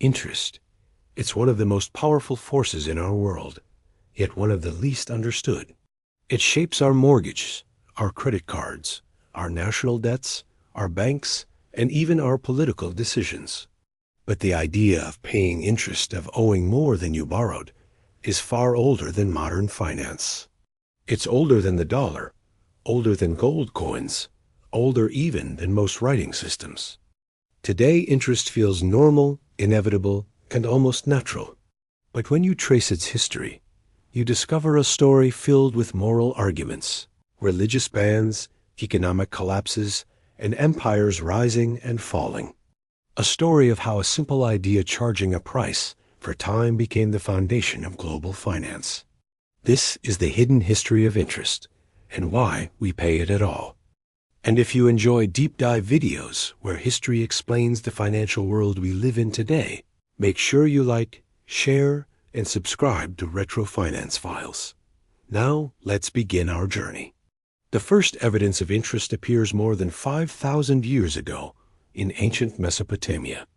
Interest. It's one of the most powerful forces in our world, yet one of the least understood. It shapes our mortgages, our credit cards, our national debts, our banks, and even our political decisions. But the idea of paying interest, of owing more than you borrowed, is far older than modern finance. It's older than the dollar, older than gold coins, older even than most writing systems. Today, interest feels normal, inevitable, and almost natural. But when you trace its history, you discover a story filled with moral arguments, religious bans, economic collapses, and empires rising and falling. A story of how a simple idea charging a price for time became the foundation of global finance. This is the hidden history of interest, and why we pay it at all. And if you enjoy deep dive videos where history explains the financial world we live in today, make sure you like, share, and subscribe to Retro Finance Files. Now, let's begin our journey. The first evidence of interest appears more than 5,000 years ago in ancient Mesopotamia.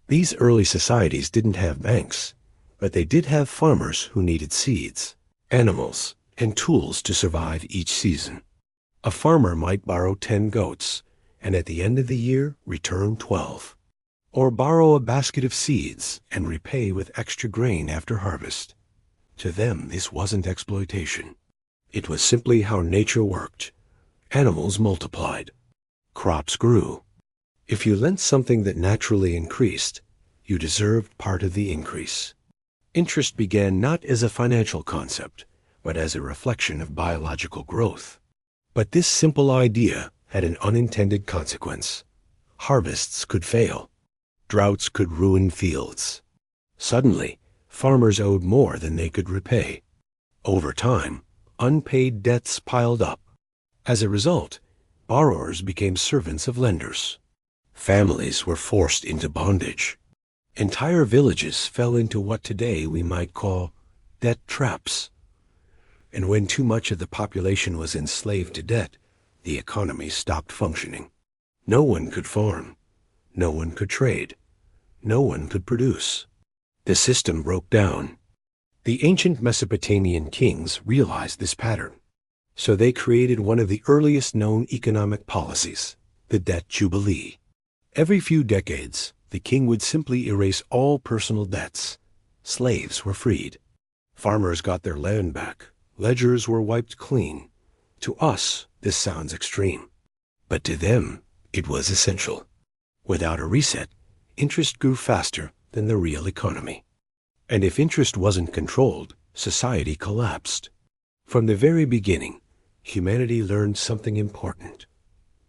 These early societies didn't have banks, but they did have farmers who needed seeds, animals, and tools to survive each season. A farmer might borrow 10 goats, and at the end of the year return 12. Or borrow a basket of seeds and repay with extra grain after harvest. To them, this wasn't exploitation. It was simply how nature worked. Animals multiplied. Crops grew. If you lent something that naturally increased, you deserved part of the increase. Interest began not as a financial concept, but as a reflection of biological growth. But this simple idea had an unintended consequence. Harvests could fail. Droughts could ruin fields. Suddenly, farmers owed more than they could repay. Over time, unpaid debts piled up. As a result, borrowers became servants of lenders. Families were forced into bondage. Entire villages fell into what today we might call debt traps. And when too much of the population was enslaved to debt, the economy stopped functioning. No one could farm. No one could trade. No one could produce. The system broke down. The ancient Mesopotamian kings realized this pattern. So they created one of the earliest known economic policies, the debt jubilee. Every few decades, the king would simply erase all personal debts. Slaves were freed. Farmers got their land back. Ledgers were wiped clean. To us, this sounds extreme. But to them, it was essential. Without a reset, interest grew faster than the real economy. And if interest wasn't controlled, society collapsed. From the very beginning, humanity learned something important.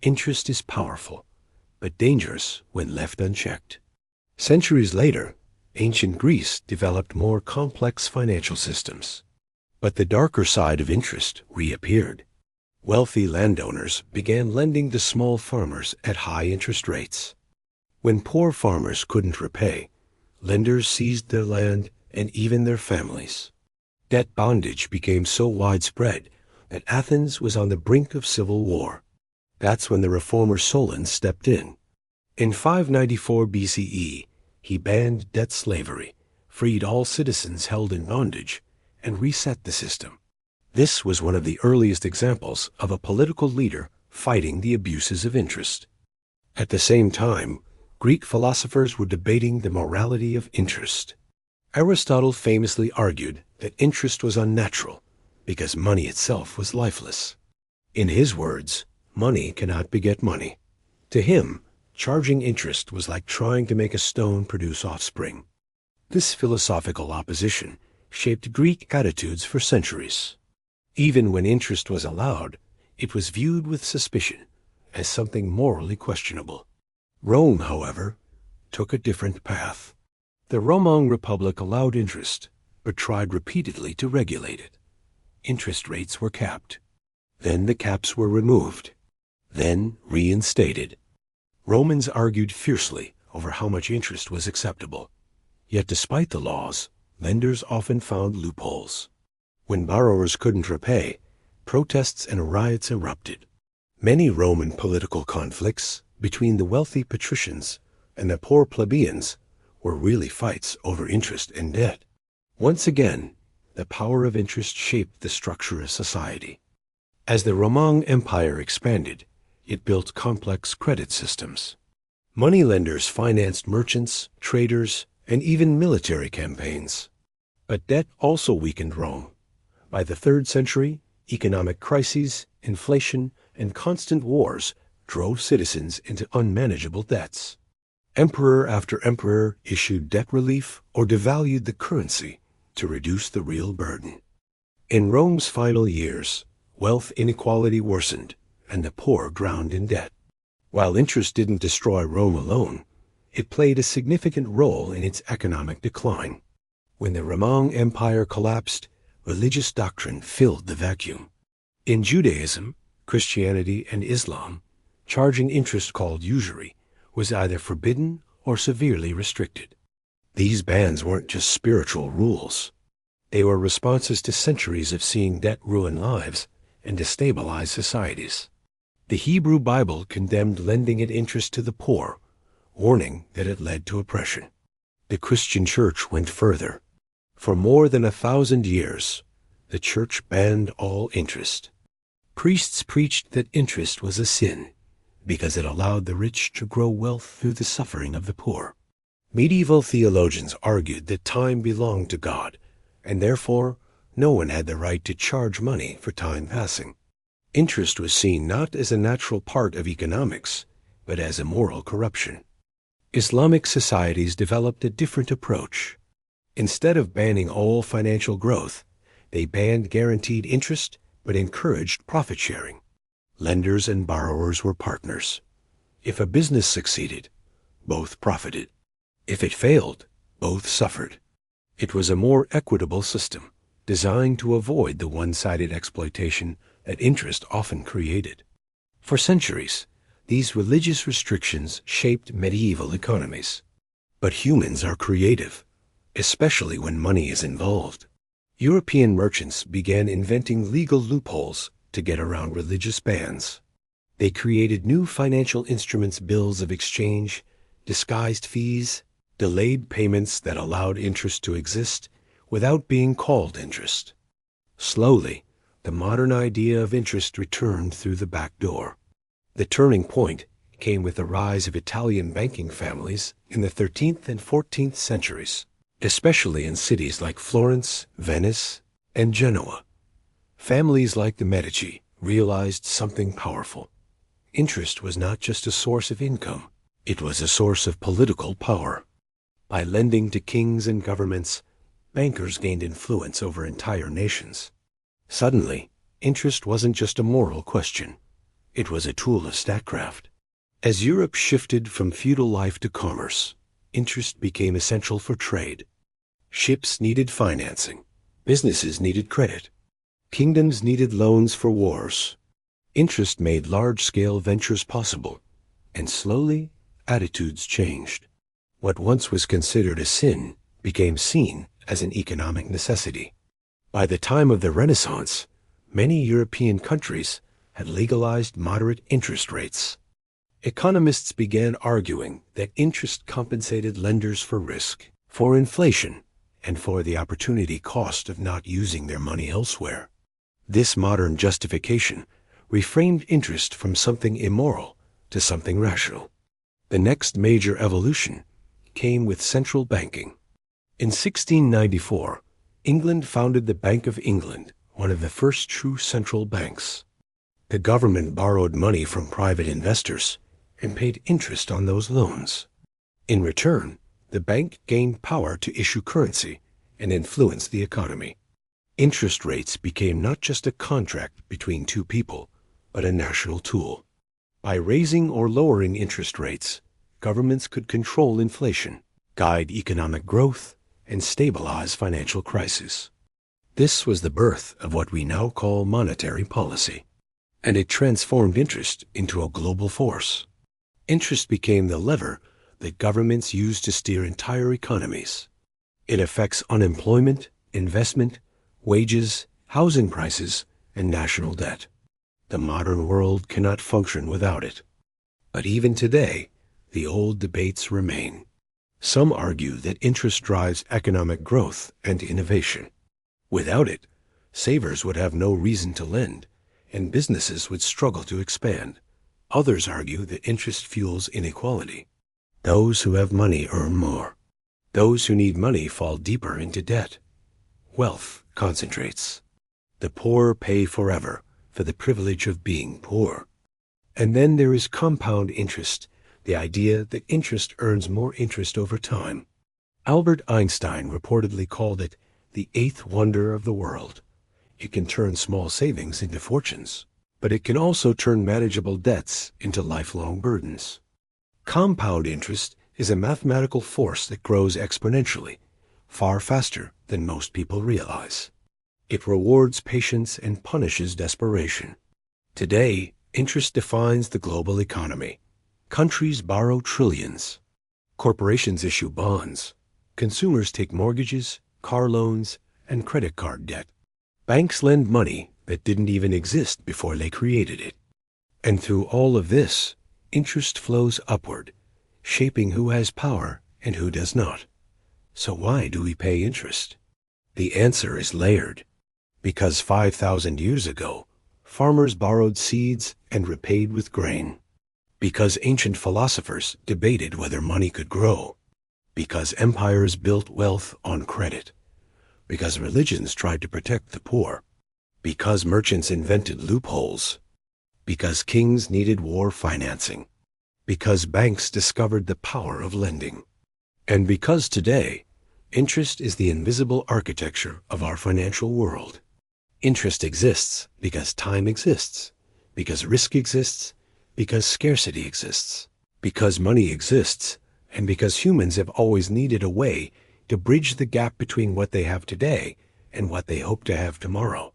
Interest is powerful, but dangerous when left unchecked. Centuries later, ancient Greece developed more complex financial systems. But the darker side of interest reappeared. Wealthy landowners began lending to small farmers at high interest rates. When poor farmers couldn't repay, lenders seized their land and even their families. Debt bondage became so widespread that Athens was on the brink of civil war. That's when the reformer Solon stepped in. In 594 BCE, he banned debt slavery, freed all citizens held in bondage, and reset the system. This was one of the earliest examples of a political leader fighting the abuses of interest. At the same time, Greek philosophers were debating the morality of interest. Aristotle famously argued that interest was unnatural because money itself was lifeless. In his words, money cannot beget money. To him, charging interest was like trying to make a stone produce offspring. This philosophical opposition shaped Greek attitudes for centuries. Even when interest was allowed, it was viewed with suspicion as something morally questionable. Rome, however, took a different path. The Roman Republic allowed interest, but tried repeatedly to regulate it. Interest rates were capped. Then the caps were removed. Then reinstated. Romans argued fiercely over how much interest was acceptable. Yet despite the laws, lenders often found loopholes. When borrowers couldn't repay, protests and riots erupted. Many Roman political conflicts between the wealthy patricians and the poor plebeians were really fights over interest and debt. Once again, the power of interest shaped the structure of society. As the Roman Empire expanded, it built complex credit systems. Moneylenders financed merchants, traders, and even military campaigns. But debt also weakened Rome. By the 3rd century, economic crises, inflation, and constant wars drove citizens into unmanageable debts. Emperor after emperor issued debt relief or devalued the currency to reduce the real burden. In Rome's final years, wealth inequality worsened, and the poor drowned in debt. While interest didn't destroy Rome alone, it played a significant role in its economic decline. When the Roman Empire collapsed, religious doctrine filled the vacuum. In Judaism, Christianity, and Islam, charging interest called usury was either forbidden or severely restricted. These bans weren't just spiritual rules. They were responses to centuries of seeing debt ruin lives and destabilize societies. The Hebrew Bible condemned lending at interest to the poor, warning that it led to oppression. The Christian Church went further. For more than 1,000 years, the Church banned all interest. Priests preached that interest was a sin because it allowed the rich to grow wealth through the suffering of the poor. Medieval theologians argued that time belonged to God, and therefore no one had the right to charge money for time passing. Interest was seen not as a natural part of economics, but as a moral corruption. Islamic societies developed a different approach. Instead of banning all financial growth, they banned guaranteed interest but encouraged profit sharing. Lenders and borrowers were partners. If a business succeeded, both profited. If it failed, both suffered. It was a more equitable system, designed to avoid the one-sided exploitation that interest often created. For centuries, these religious restrictions shaped medieval economies. But humans are creative, especially when money is involved. European merchants began inventing legal loopholes to get around religious bans. They created new financial instruments, bills of exchange, disguised fees, delayed payments that allowed interest to exist without being called interest. Slowly, the modern idea of interest returned through the back door. The turning point came with the rise of Italian banking families in the 13th and 14th centuries, especially in cities like Florence, Venice, and Genoa. Families like the Medici realized something powerful. Interest was not just a source of income, it was a source of political power. By lending to kings and governments, bankers gained influence over entire nations. Suddenly, interest wasn't just a moral question. It was a tool of statecraft. As Europe shifted from feudal life to commerce, interest became essential for trade. Ships needed financing. Businesses needed credit. Kingdoms needed loans for wars. Interest made large-scale ventures possible, and slowly, attitudes changed. What once was considered a sin became seen as an economic necessity. By the time of the Renaissance, many European countries had legalized moderate interest rates. Economists began arguing that interest compensated lenders for risk, for inflation, and for the opportunity cost of not using their money elsewhere. This modern justification reframed interest from something immoral to something rational. The next major evolution came with central banking. In 1694, England founded the Bank of England, one of the first true central banks. The government borrowed money from private investors and paid interest on those loans. In return, the bank gained power to issue currency and influence the economy. Interest rates became not just a contract between two people, but a national tool. By raising or lowering interest rates, governments could control inflation, guide economic growth, and stabilize financial crises. This was the birth of what we now call monetary policy, and it transformed interest into a global force. Interest became the lever that governments use to steer entire economies. It affects unemployment, investment, wages, housing prices, and national debt. The modern world cannot function without it. But even today, the old debates remain. Some argue that interest drives economic growth and innovation. Without it, savers would have no reason to lend, and businesses would struggle to expand. Others argue that interest fuels inequality. Those who have money earn more. Those who need money fall deeper into debt. Wealth concentrates. The poor pay forever for the privilege of being poor. And then there is compound interest, the idea that interest earns more interest over time. Albert Einstein reportedly called it the eighth wonder of the world. It can turn small savings into fortunes, but it can also turn manageable debts into lifelong burdens. Compound interest is a mathematical force that grows exponentially, far faster than most people realize. It rewards patience and punishes desperation. Today, interest defines the global economy. Countries borrow trillions. Corporations issue bonds. Consumers take mortgages, car loans, and credit card debt. Banks lend money that didn't even exist before they created it. And through all of this, interest flows upward, shaping who has power and who does not. So why do we pay interest? The answer is layered. Because 5,000 years ago, farmers borrowed seeds and repaid with grain. Because ancient philosophers debated whether money could grow. Because empires built wealth on credit. Because religions tried to protect the poor. Because merchants invented loopholes. Because kings needed war financing. Because banks discovered the power of lending. And because today, interest is the invisible architecture of our financial world. Interest exists because time exists, because risk exists, because scarcity exists, because money exists, and because humans have always needed a way to bridge the gap between what they have today and what they hope to have tomorrow.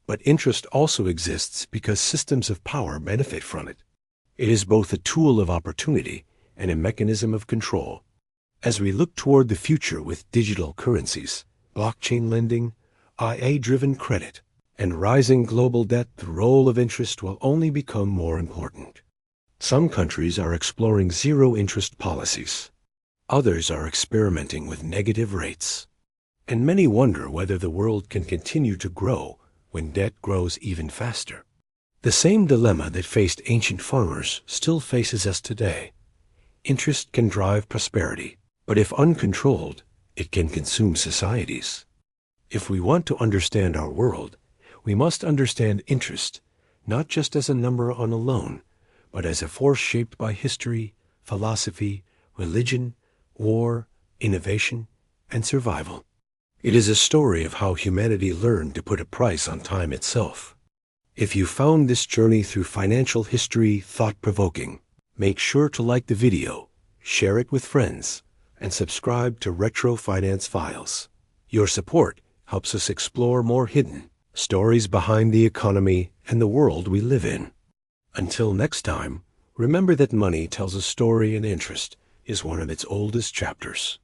But interest also exists because systems of power benefit from it. It is both a tool of opportunity and a mechanism of control. As we look toward the future with digital currencies, blockchain lending, AI-driven credit, and rising global debt, the role of interest will only become more important. Some countries are exploring zero-interest policies. Others are experimenting with negative rates. And many wonder whether the world can continue to grow when debt grows even faster. The same dilemma that faced ancient farmers still faces us today. Interest can drive prosperity, but if uncontrolled, it can consume societies. If we want to understand our world, we must understand interest, not just as a number on a loan, but as a force shaped by history, philosophy, religion, war, innovation, and survival. It is a story of how humanity learned to put a price on time itself. If you found this journey through financial history thought-provoking, make sure to like the video, share it with friends, and subscribe to Retro Finance Files. Your support helps us explore more hidden stories behind the economy and the world we live in. Until next time, remember that money tells a story and interest is one of its oldest chapters.